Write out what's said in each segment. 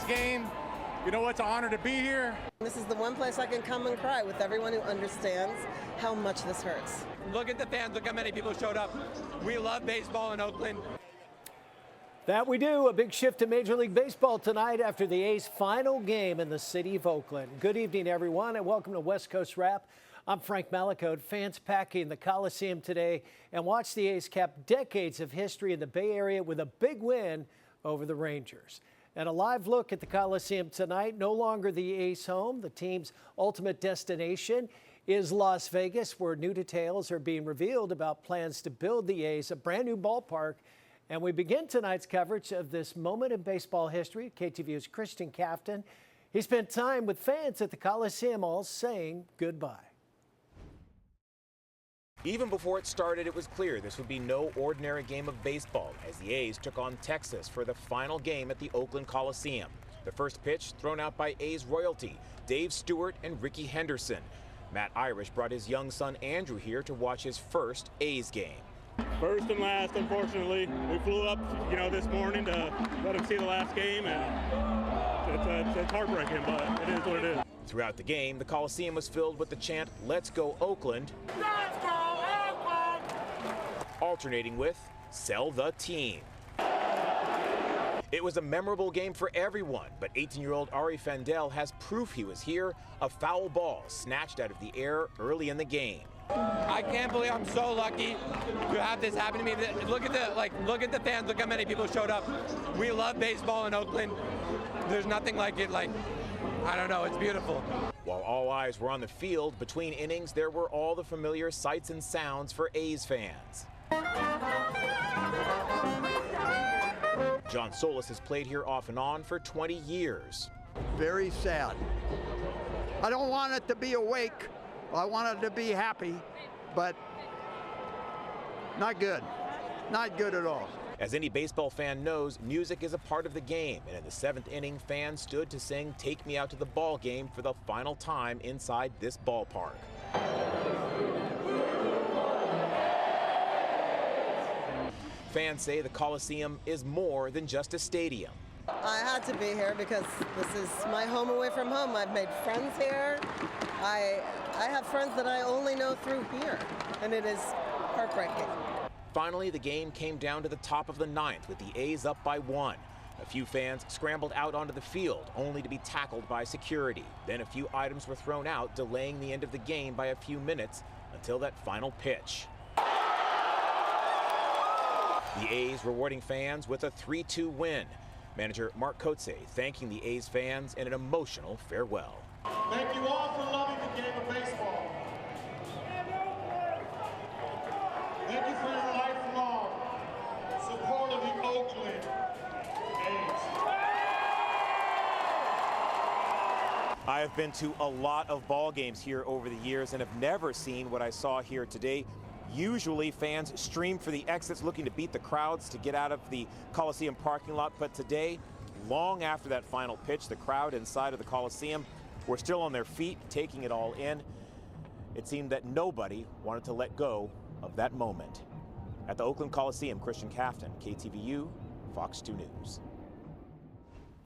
game. You know, it's an honor to be here. This is the one place I can come and cry with everyone who understands how much this hurts. Look at the fans, look how many people showed up. We love baseball in Oakland. That we do. A big shift to Major League Baseball tonight after the A's final game in the city of Oakland. Good evening, everyone, and welcome to West Coast Wrap. I'm Frank Malakote. Fans packing the Coliseum today and watch the A's cap decades of history in the Bay Area with a big win over the Rangers. And a live look at the Coliseum tonight. No longer the A's home. The team's ultimate destination is Las Vegas, where new details are being revealed about plans to build the A's a brand new ballpark. And we begin tonight's coverage of this moment in baseball history. KTVU's Christian Kaftan. He spent time with fans at the Coliseum, all saying goodbye. Even before it started, it was clear this would be no ordinary game of baseball as the A's took on Texas for the final game at the Oakland Coliseum. The first pitch thrown out by A's royalty, Dave Stewart and Ricky Henderson. Matt Irish brought his young son Andrew here to watch his first A's game. First and last, unfortunately. We flew up, this morning to let him see the last game, and it's heartbreaking, but it is what it is. Throughout the game, the Coliseum was filled with the chant, "Let's go Oakland," Let's go Oakland! alternating with "Sell the team." It was a memorable game for everyone, but 18-year-old Ari Fandel has proof he was here, a foul ball snatched out of the air early in the game. I can't believe I'm so lucky to have this happen to me. Look at the fans, look how many people showed up. We love baseball in Oakland. There's nothing like it. I don't know, it's beautiful. While all eyes were on the field, between innings, there were all the familiar sights and sounds for A's fans. John Solis has played here off and on for 20 years. Very sad. I don't want it to be awake. I want it to be happy, but not good. Not good at all. As any baseball fan knows, music is a part of the game, and in the 7th inning, fans stood to sing "Take Me Out to the Ball Game" for the final time inside this ballpark. Fans say the Coliseum is more than just a stadium. I had to be here because this is my home away from home. I've made friends here. I have friends that I only know through here, and it is heartbreaking. Finally, the game came down to the top of the 9th with the A's up by 1. A few fans scrambled out onto the field, only to be tackled by security. Then a few items were thrown out, delaying the end of the game by a few minutes until that final pitch. The A's rewarding fans with a 3-2 win. Manager Mark Kotze thanking the A's fans in an emotional farewell. Thank you all for loving the game of baseball. Thank you for your lifelong support of the Oakland A's. I have been to a lot of ball games here over the years and have never seen what I saw here today. Usually fans stream for the exits looking to beat the crowds to get out of the Coliseum parking lot, but today, long after that final pitch, the crowd inside of the Coliseum were still on their feet, taking it all in. It seemed that nobody wanted to let go of that moment. At the Oakland Coliseum, Christian Kaftan, KTVU, Fox 2 News.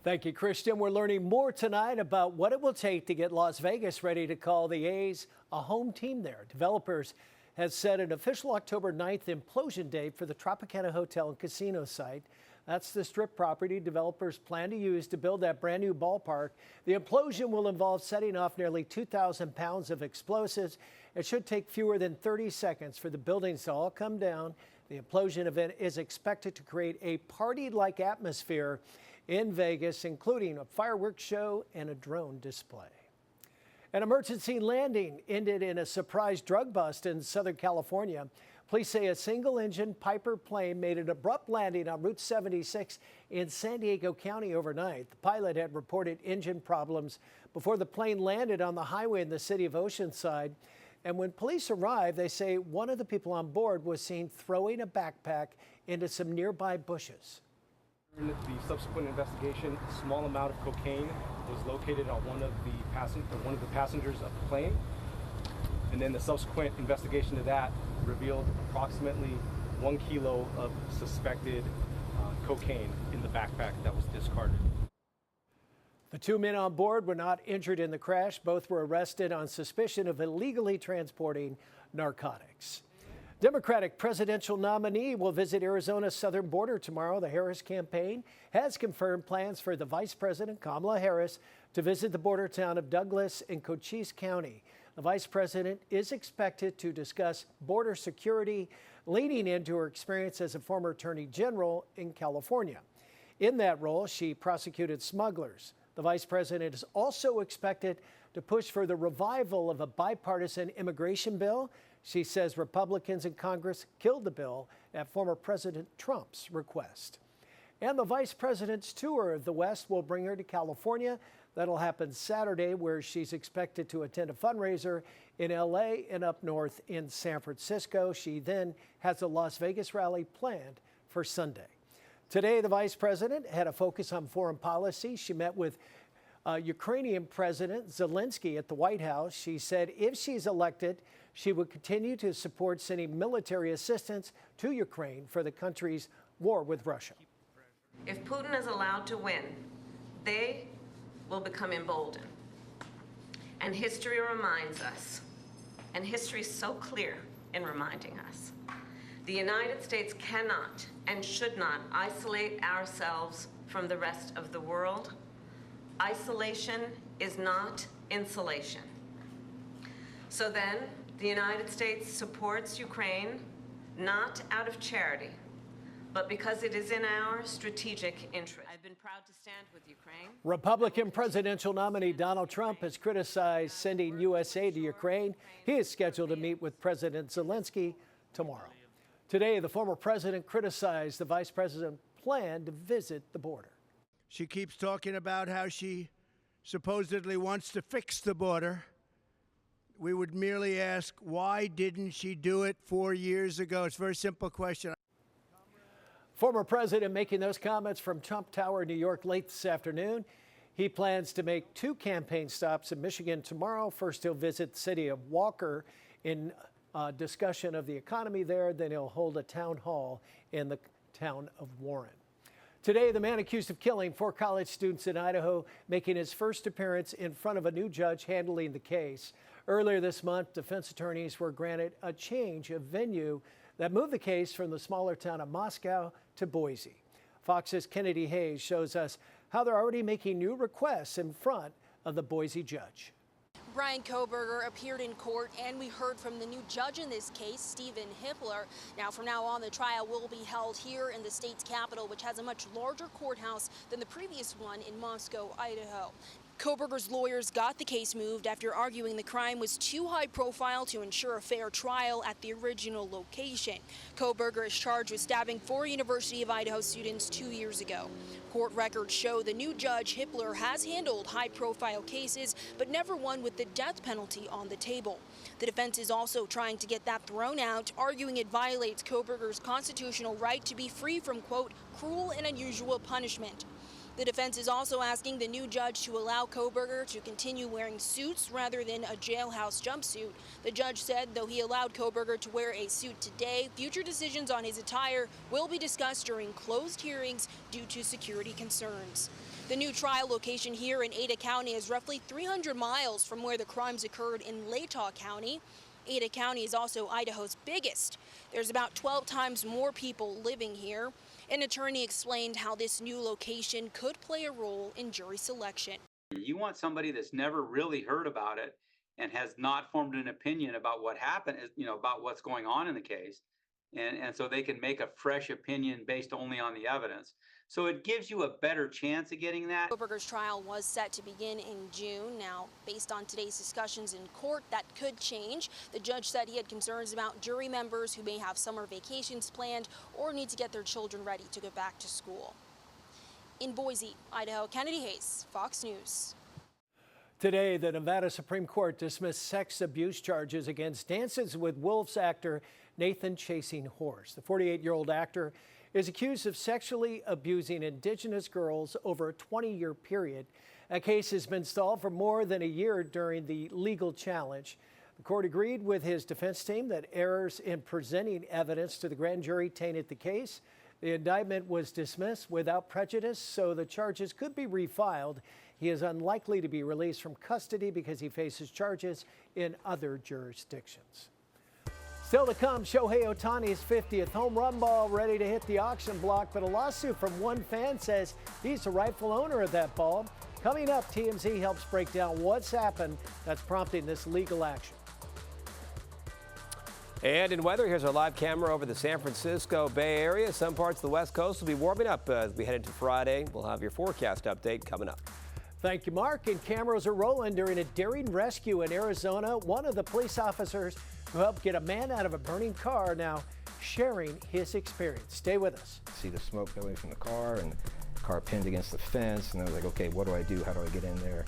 Thank you, Christian. We're learning more tonight about what it will take to get Las Vegas ready to call the A's a home team there. Developers has set an official October 9th implosion date for the Tropicana Hotel and Casino site. That's the strip property developers plan to use to build that brand new ballpark. The implosion will involve setting off nearly 2,000 pounds of explosives. It should take fewer than 30 seconds for the buildings to all come down. The implosion event is expected to create a party-like atmosphere in Vegas, including a fireworks show and a drone display. An emergency landing ended in a surprise drug bust in Southern California. Police say a single-engine Piper plane made an abrupt landing on Route 76 in San Diego County overnight. The pilot had reported engine problems before the plane landed on the highway in the city of Oceanside. And when police arrived, they say one of the people on board was seen throwing a backpack into some nearby bushes. In the subsequent investigation, a small amount of cocaine was located on one of the passengers of the plane. And then the subsequent investigation to that revealed approximately 1 kilo of suspected cocaine in the backpack that was discarded. The two men on board were not injured in the crash. Both were arrested on suspicion of illegally transporting narcotics. Democratic presidential nominee will visit Arizona's southern border tomorrow. The Harris campaign has confirmed plans for the Vice President, Kamala Harris, to visit the border town of Douglas in Cochise County. The Vice President is expected to discuss border security, leading into her experience as a former Attorney General in California. In that role, she prosecuted smugglers. The Vice President is also expected to push for the revival of a bipartisan immigration bill. She says Republicans in Congress killed the bill at former President Trump's request. And the Vice President's tour of the West will bring her to California. That'll happen Saturday, where she's expected to attend a fundraiser in LA and up north in San Francisco. She then has a Las Vegas rally planned for Sunday. Today, the Vice President had a focus on foreign policy. She met with Ukrainian President Zelensky at the White House. She said if she's elected, she would continue to support sending military assistance to Ukraine for the country's war with Russia. If Putin is allowed to win, they will become emboldened. And history reminds us, and history is so clear in reminding us, the United States cannot and should not isolate ourselves from the rest of the world. Isolation is not insulation. So then, the United States supports Ukraine not out of charity, but because it is in our strategic interest. I've been proud to stand with Ukraine. Republican presidential nominee Donald Trump has criticized sending U.S. aid to Ukraine. He is scheduled to meet with President Zelensky tomorrow. Today, the former president criticized the vice president's plan to visit the border. She keeps talking about how she supposedly wants to fix the border. We would merely ask, why didn't she do it 4 years ago? It's a very simple question. Former president making those comments from Trump Tower, New York, late this afternoon. He plans to make 2 campaign stops in Michigan tomorrow. First, he'll visit the city of Walker in discussion of the economy there. Then he'll hold a town hall in the town of Warren. Today, the man accused of killing 4 college students in Idaho making his first appearance in front of a new judge handling the case. Earlier this month, defense attorneys were granted a change of venue that moved the case from the smaller town of Moscow to Boise. Fox's Kennedy Hayes shows us how they're already making new requests in front of the Boise judge. Brian Kohberger appeared in court, and we heard from the new judge in this case, Stephen Hippler. Now, from now on, the trial will be held here in the state's capital, which has a much larger courthouse than the previous one in Moscow, Idaho. Kohberger's lawyers got the case moved after arguing the crime was too high profile to ensure a fair trial at the original location. Kohberger is charged with stabbing 4 University of Idaho students 2 years ago. Court records show the new judge, Hippler, has handled high-profile cases, but never one with the death penalty on the table. The defense is also trying to get that thrown out, arguing it violates Kohberger's constitutional right to be free from, quote, cruel and unusual punishment. The defense is also asking the new judge to allow Kohberger to continue wearing suits rather than a jailhouse jumpsuit. The judge said though he allowed Kohberger to wear a suit today, future decisions on his attire will be discussed during closed hearings due to security concerns. The new trial location here in Ada County is roughly 300 miles from where the crimes occurred in Latah County. Ada County is also Idaho's biggest. There's about 12 times more people living here. An attorney explained how this new location could play a role in jury selection. You want somebody that's never really heard about it and has not formed an opinion about what happened, about what's going on in the case. And so they can make a fresh opinion based only on the evidence. So it gives you a better chance of getting that. Kohberger's trial was set to begin in June. Now, based on today's discussions in court, that could change. The judge said he had concerns about jury members who may have summer vacations planned or need to get their children ready to go back to school. In Boise, Idaho, Kennedy Hayes, Fox News. Today, the Nevada Supreme Court dismissed sex abuse charges against Dances with Wolves actor Nathan Chasing Horse. The 48-year-old actor is accused of sexually abusing Indigenous girls over a 20-year period. A case has been stalled for more than a year during the legal challenge. The court agreed with his defense team that errors in presenting evidence to the grand jury tainted the case. The indictment was dismissed without prejudice, so the charges could be refiled. He is unlikely to be released from custody because he faces charges in other jurisdictions. Still to come, Shohei Ohtani's 50th home run ball ready to hit the auction block, but a lawsuit from one fan says he's the rightful owner of that ball. Coming up, TMZ helps break down what's happened that's prompting this legal action. And in weather, here's our live camera over the San Francisco Bay Area. Some parts of the West Coast will be warming up as we head into Friday. We'll have your forecast update coming up. Thank you, Mark. And cameras are rolling during a daring rescue in Arizona. One of the police officers who helped get a man out of a burning car now sharing his experience. Stay with us. See the smoke going from the car and the car pinned against the fence. And I was like, okay, what do I do? How do I get in there?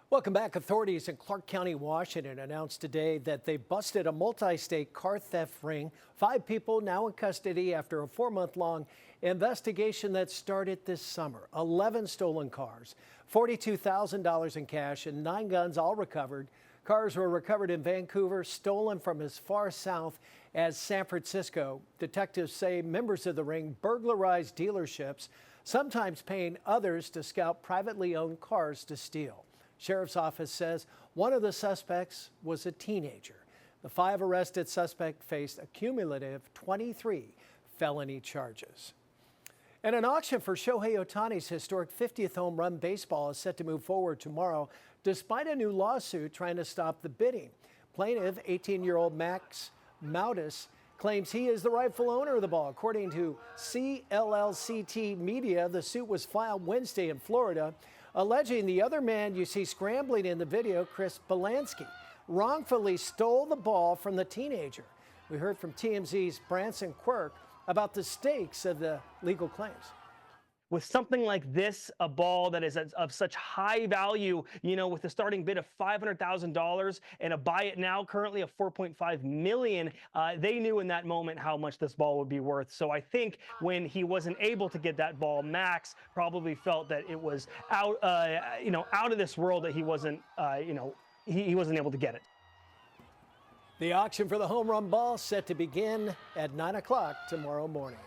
Welcome back. Authorities in Clark County, Washington announced today that they busted a multi-state car theft ring. 5 people now in custody after a 4-month-long investigation that started this summer. 11 stolen cars, $42,000 in cash, and 9 guns all recovered. Cars were recovered in Vancouver, stolen from as far south as San Francisco. Detectives say members of the ring burglarized dealerships, sometimes paying others to scout privately owned cars to steal. Sheriff's office says one of the suspects was a teenager. The 5 arrested suspects faced a cumulative 23 felony charges. And an auction for Shohei Ohtani's historic 50th home run baseball is set to move forward tomorrow, despite a new lawsuit trying to stop the bidding. Plaintiff, 18-year-old Max Maudis, claims he is the rightful owner of the ball. According to CLLCT Media, the suit was filed Wednesday in Florida, alleging the other man you see scrambling in the video, Chris Belansky, wrongfully stole the ball from the teenager. We heard from TMZ's Branson Quirk about the stakes of the legal claims. With something like this, a ball that is of such high value, with a starting bid of $500,000 and a buy it now currently of $4.5 million, they knew in that moment how much this ball would be worth. So I think when he wasn't able to get that ball, Max probably felt that it was out of this world, that he wasn't, he wasn't able to get it. The auction for the home run ball set to begin at 9 o'clock tomorrow morning.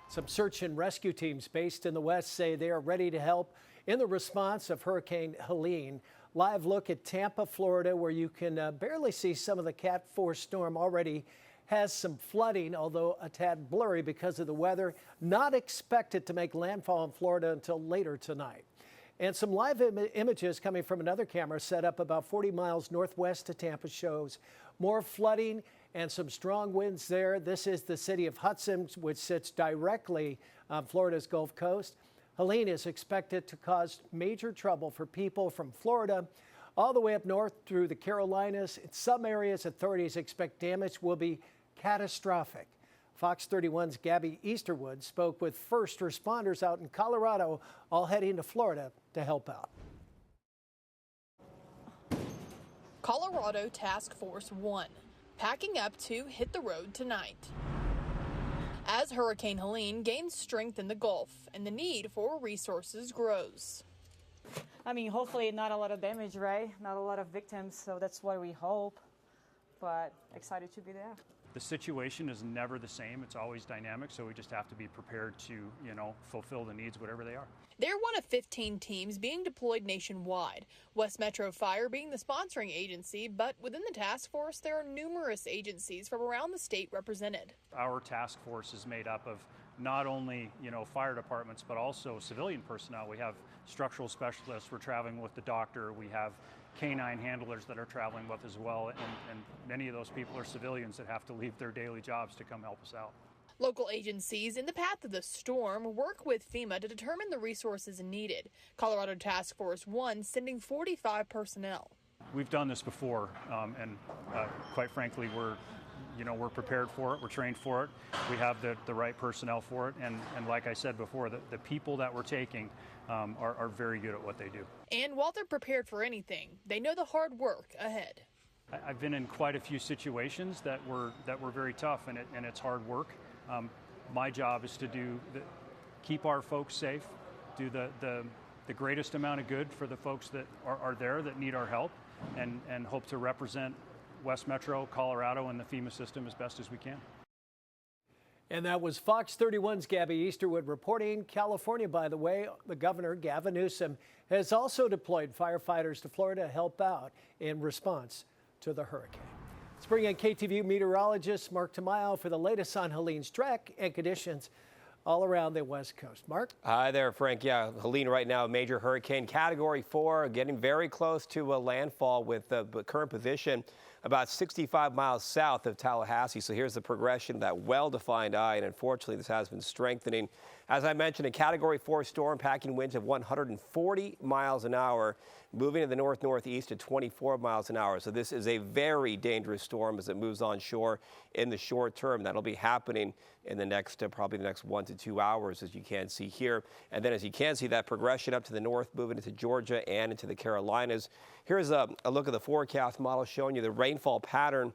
Some search and rescue teams based in the West say they are ready to help in the response of Hurricane Helene. Live look at Tampa, Florida, where you can barely see some of the Cat 4 storm already has some flooding, although a tad blurry because of the weather. Not expected to make landfall in Florida until later tonight. And some live images coming from another camera set up about 40 miles northwest of Tampa shows more flooding and some strong winds there. This is the city of Hudson, which sits directly on Florida's Gulf Coast. Helene is expected to cause major trouble for people from Florida all the way up north through the Carolinas. In some areas, authorities expect damage will be catastrophic. Fox 31's Gabby Easterwood spoke with first responders out in Colorado, all heading to Florida to help out. Colorado Task Force 1, packing up to hit the road tonight. As Hurricane Helene gains strength in the Gulf and the need for resources grows. I mean, hopefully not a lot of damage, right? Not a lot of victims, so that's what we hope, but excited to be there. The situation is never the same. It's always dynamic, so we just have to be prepared to, fulfill the needs, whatever they are. They're one of 15 teams being deployed nationwide, West Metro Fire being the sponsoring agency, but within the task force, there are numerous agencies from around the state represented. Our task force is made up of not only, fire departments, but also civilian personnel. We have structural specialists. We're traveling with the doctor. We have canine handlers that are traveling with as well, and many of those people are civilians that have to leave their daily jobs to come help us out. Local agencies in the path of the storm work with FEMA to determine the resources needed. Colorado Task Force 1 sending 45 personnel. We've done this before, and quite frankly, we're prepared for it. We're trained for it. We have the right personnel for it, and like I said before, the people that we're taking are very good at what they do. And while they're prepared for anything, they know the hard work ahead. I've been in quite a few situations that were very tough, and it's hard work. My job is to keep our folks safe, do the greatest amount of good for the folks that are there that need our help, and hope to represent West Metro, Colorado, and the FEMA system as best as we can. And that was Fox 31's Gabby Easterwood reporting. California, by the way, the governor, Gavin Newsom, has also deployed firefighters to Florida to help out in response to the hurricane. Let's bring in KTVU meteorologist Mark Tamayo for the latest on Helene's track and conditions all around the West Coast. Mark? Hi there, Frank. Yeah, Helene right now, major hurricane category 4, getting very close to a landfall with the current position about 65 miles south of Tallahassee. So here's the progression of that well-defined eye, and unfortunately this has been strengthening. As I mentioned, a category 4 storm packing winds of 140 miles an hour, moving to the north-northeast at 24 miles an hour. So this is a very dangerous storm as it moves onshore in the short term. That'll be happening in the next, probably the next 1 to 2 hours, as you can see here. And then as you can see, that progression up to the north, moving into Georgia and into the Carolinas. Here's a look at the forecast model showing you the rainfall pattern.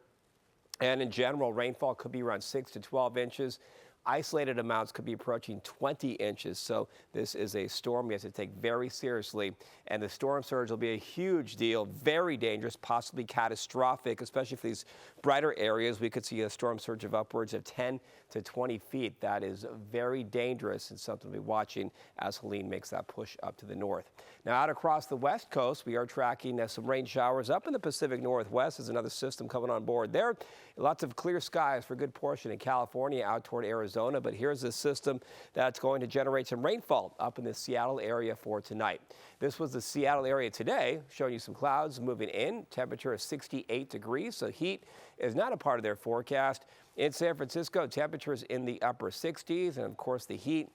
And in general, rainfall could be around 6 to 12 inches. Isolated amounts could be approaching 20 inches. So this is a storm we have to take very seriously. And the storm surge will be a huge deal, very dangerous, possibly catastrophic, especially for these brighter areas. We could see a storm surge of upwards of 10 to 20 feet. That is very dangerous and something we'll be watching as Helene makes that push up to the north. Now out across the west coast, we are tracking some rain showers up in the Pacific Northwest. There's another system coming on board there. Lots of clear skies for a good portion in California out toward Arizona. But here's a system that's going to generate some rainfall up in the Seattle area for tonight. This was the Seattle area today, showing you some clouds moving in. Temperature is 68 degrees, so heat is not a part of their forecast. In San Francisco, temperatures in the upper 60s, and of course the heat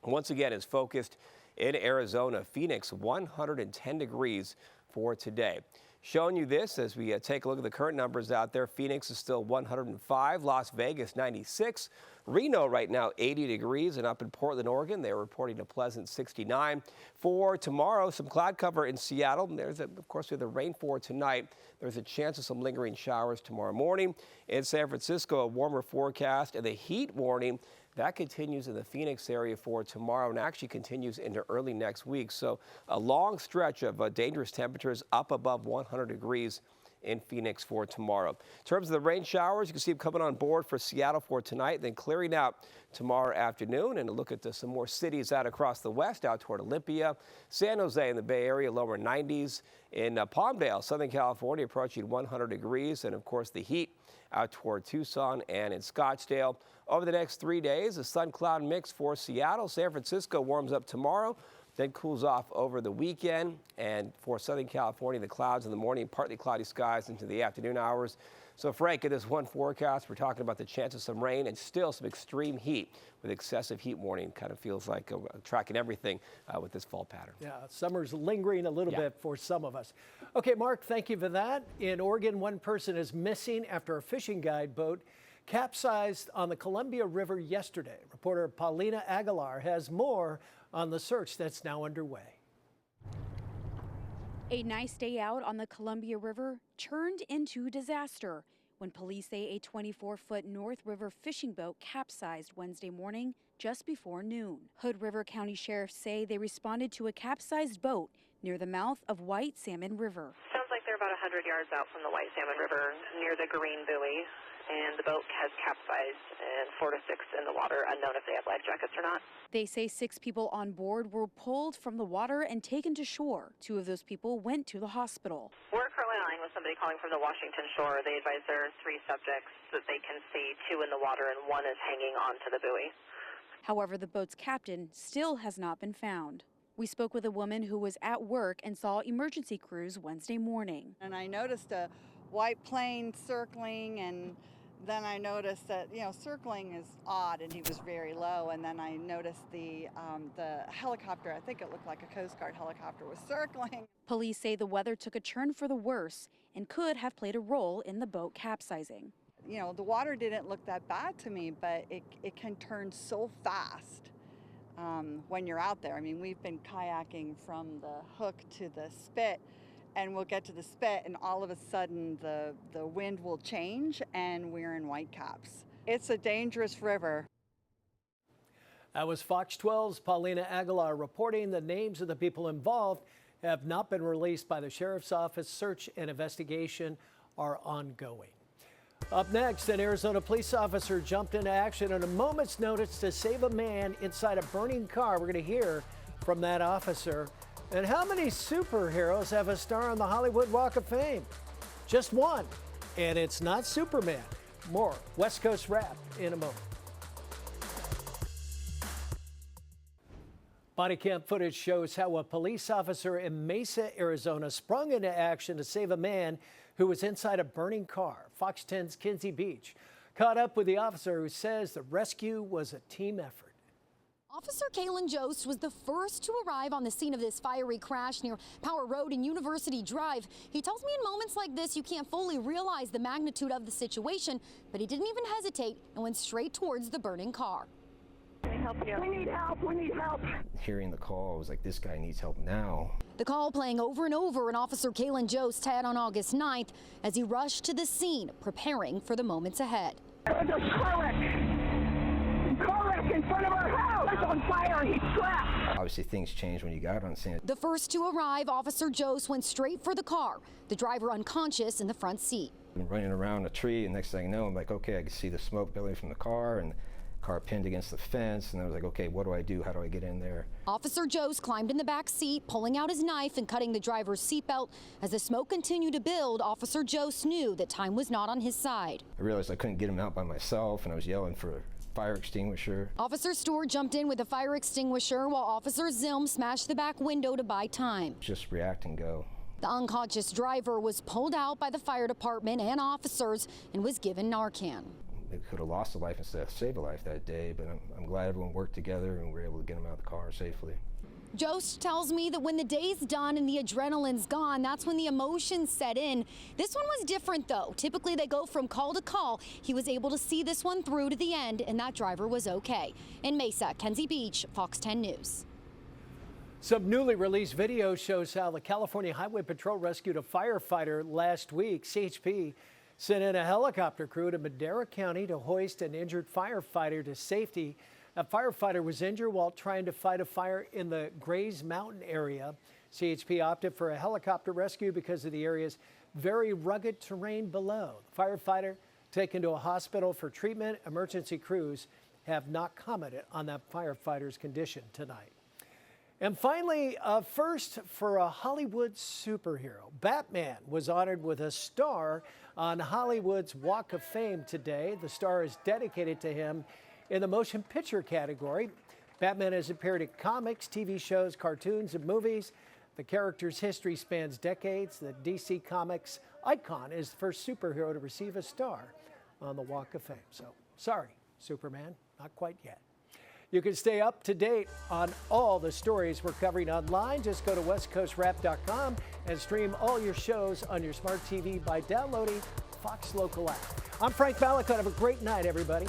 once again is focused in Arizona. Phoenix, 110 degrees for today. Showing you this as we take a look at the current numbers out there. Phoenix is still 105, Las Vegas 96, Reno right now 80 degrees, and up in Portland, Oregon, they're reporting a pleasant 69. For tomorrow, some cloud cover in Seattle. Of course, we have the rain for tonight. There's a chance of some lingering showers tomorrow morning. In San Francisco, a warmer forecast, and the heat warning that continues in the Phoenix area for tomorrow and actually continues into early next week. So a long stretch of dangerous temperatures up above 100 degrees in Phoenix for tomorrow. In terms of the rain showers, you can see them coming on board for Seattle for tonight, then clearing out tomorrow afternoon. And a look at some more cities out across the west, out toward Olympia, San Jose in the Bay Area, lower 90s. In Palmdale, Southern California, approaching 100 degrees. And of course, the heat out toward Tucson and in Scottsdale. Over the next 3 days, a sun-cloud mix for Seattle. San Francisco warms up tomorrow, then cools off over the weekend. And for Southern California, the clouds in the morning, partly cloudy skies into the afternoon hours. So, Frank, in this one forecast, we're talking about the chance of some rain and still some extreme heat with excessive heat warning. Kind of feels like tracking everything with this fall pattern. Yeah, summer's lingering a little bit for some of us. Okay, Mark, thank you for that. In Oregon, one person is missing after a fishing guide boat capsized on the Columbia River yesterday. Reporter Paulina Aguilar has more on the search that's now underway. A nice day out on the Columbia River turned into disaster when police say a 24-foot North River fishing boat capsized Wednesday morning just before noon. Hood River County sheriffs say they responded to a capsized boat near the mouth of White Salmon River. Sounds like they're about 100 yards out from the White Salmon River near the Green Buoy, and the boat has capsized and 4 to 6 in the water, unknown if they have life jackets or not. They say 6 people on board were pulled from the water and taken to shore. 2 of those people went to the hospital. We're currently on line with somebody calling from the Washington shore. They advise there are 3 subjects that they can see, 2 in the water and 1 is hanging onto the buoy. However, the boat's captain still has not been found. We spoke with a woman who was at work and saw emergency crews Wednesday morning. And I noticed a white plane circling, and then I noticed that, circling is odd, and he was very low. And then I noticed the helicopter, I think it looked like a Coast Guard helicopter, was circling. Police say the weather took a turn for the worse and could have played a role in the boat capsizing. The water didn't look that bad to me, but it can turn so fast when you're out there. I mean, we've been kayaking from the hook to the spit, and we'll get to the spit, and all of a sudden the wind will change, and we're in whitecaps. It's a dangerous river. That was Fox 12's Paulina Aguilar reporting. The names of the people involved have not been released by the sheriff's office. Search and investigation are ongoing. Up next, an Arizona police officer jumped into action on a moment's notice to save a man inside a burning car. We're going to hear from that officer. And how many superheroes have a star on the Hollywood Walk of Fame? Just one, and it's not Superman. More West Coast Rap in a moment. Body cam footage shows how a police officer in Mesa, Arizona sprung into action to save a man who was inside a burning car. Fox 10's Kinsey Beach caught up with the officer who says the rescue was a team effort. Officer Kalen Jost was the first to arrive on the scene of this fiery crash near Power Road and University Drive. He tells me in moments like this you can't fully realize the magnitude of the situation, but he didn't even hesitate and went straight towards the burning car. Can I help you? We need help. We need help. Hearing the call, I was like, this guy needs help now. The call playing over and over in Officer Kalen Jost had on August 9th as he rushed to the scene, preparing for the moments ahead. There's a car wreck in front of our house. It's on fire. He's trapped. Obviously, things change when you got on scene. The first to arrive, Officer Jost went straight for the car, the driver unconscious in the front seat. I'm running around a tree, and next thing I know, I'm like, okay, I can see the smoke billowing from the car, and car pinned against the fence, and I was like, okay, what do I do? How do I get in there? Officer Jost climbed in the back seat, pulling out his knife and cutting the driver's seatbelt. As the smoke continued to build, Officer Jost knew that time was not on his side. I realized I couldn't get him out by myself, and I was yelling for a fire extinguisher. Officer Stewart jumped in with a fire extinguisher while Officer Zilm smashed the back window to buy time. Just react and go. The unconscious driver was pulled out by the fire department and officers and was given Narcan. They could have lost a life instead of saved a life that day, but I'm glad everyone worked together and we were able to get him out of the car safely. Jost tells me that when the day's done and the adrenaline's gone, that's when the emotions set in. This one was different, though. Typically, they go from call to call. He was able to see this one through to the end, and that driver was okay. In Mesa, Kinsey Beach, Fox 10 News. Some newly released video shows how the California Highway Patrol rescued a firefighter last week. CHP sent in a helicopter crew to Madera County to hoist an injured firefighter to safety. A firefighter was injured while trying to fight a fire in the Grays Mountain area. CHP opted for a helicopter rescue because of the area's very rugged terrain below. The firefighter taken to a hospital for treatment. Emergency crews have not commented on that firefighter's condition tonight. And finally, a first for a Hollywood superhero. Batman was honored with a star on Hollywood's Walk of Fame today. The star is dedicated to him in the motion picture category. Batman has appeared in comics, TV shows, cartoons, and movies. The character's history spans decades. The DC Comics icon is the first superhero to receive a star on the Walk of Fame. So, sorry, Superman, not quite yet. You can stay up to date on all the stories we're covering online. Just go to westcoastrap.com and stream all your shows on your smart TV by downloading Fox Local app. I'm Frank Malakot. Have a great night, everybody.